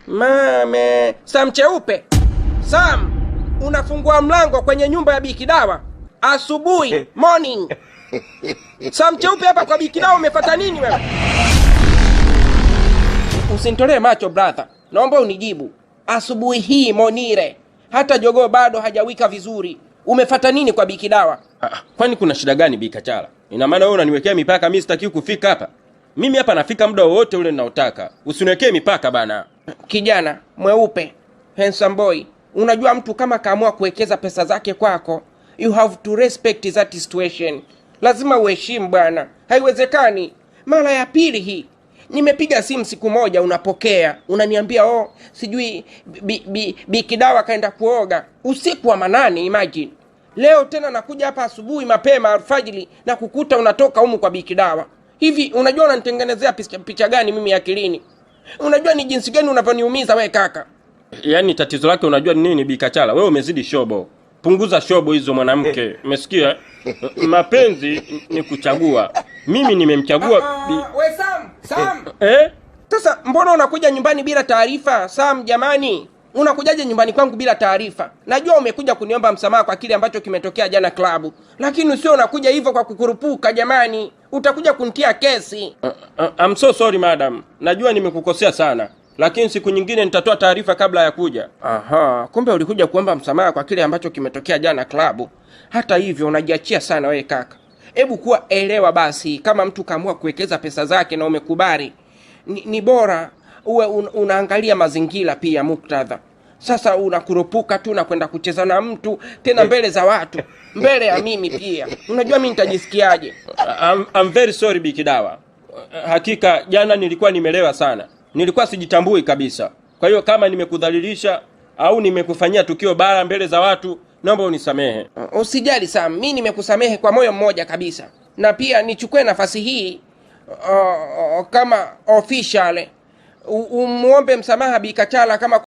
Mame. Sam Cheupe. Sam, unafungua mlango kwenye nyumba ya Bikidawa asubuhi, morning. Sam Cheupe hapa kwa Bikidawa umefuata nini wewe? Usinitolee macho brother. Naomba unijibu. Asubuhi hii Monire, hata jogoo bado hajawika vizuri. Umefuata nini kwa Bikidawa? Kwani kuna shida gani Bikachala? Ina maana wewe unaniwekea mipaka, mimi sitaki kufika hapa. Mimi hapa nafika muda wote ule ninaotaka. Usiniwekee mipaka bana. Kijana mweupe, handsome boy, unajua mtu kama kaamua kuwekeza pesa zake kwako, you have to respect that situation. Lazima uheshimu bwana. Haiwezekani. Mara ya pili hii nimepiga simu siku moja unapokea, unaniambia sijui Bikidawa kaenda kuoga usiku wa manane. Imagine leo tena nakuja hapa asubuhi mapema alfajiri na kukuta unatoka humu kwa Bikidawa. Hivi unajua unanitengenezea picha gani mimi akilini? Unajua ni jinsi gani unavyoniumiza we kaka? Yaani tatizo lake unajua ni nini Bikachala? Wewe umezidi shobo. Punguza shobo hizo mwanamke. Umesikia? Mapenzi ni kuchagua. Mimi nimemchagua we Sam. Sasa mbona unakuja nyumbani bila taarifa? Sam jamani, unakujaje nyumbani kwangu bila taarifa? Najua umekuja kuniomba msamaha kwa kile ambacho kimetokea jana klabu, lakini usio unakuja hivyo kwa kukurupuka jamani. Utakuja kunitia kesi. I'm so sorry madam. Najua nimekukosea sana, lakini siku nyingine nitatoa taarifa kabla ya kuja. Kumbe ulikuja kuomba msamaha kwa kile ambacho kimetokea jana klabu. Hata hivyo unajiachia sana wewe kaka. Hebu kuwa elewa basi, kama mtu kaamua kuwekeza pesa zake na umekubali, ni bora uwe unaangalia mazingira pia, muktadha. Sasa unakurupuka tu na kwenda kucheza na mtu tena mbele za watu, mbele ya mimi pia. Unajua mimi nitajisikiaje? I'm very sorry Bikidawa. Hakika jana nilikuwa nimelewa sana. Nilikuwa sijitambui kabisa. Kwa hiyo kama nimekudhalilisha au nimekufanyia tukio baya mbele za watu, naomba unisamehe. Usijali Sam, mimi nimekusamehe kwa moyo mmoja kabisa. Na pia nichukue nafasi hii kama official umuombe msamaha Bikachala kama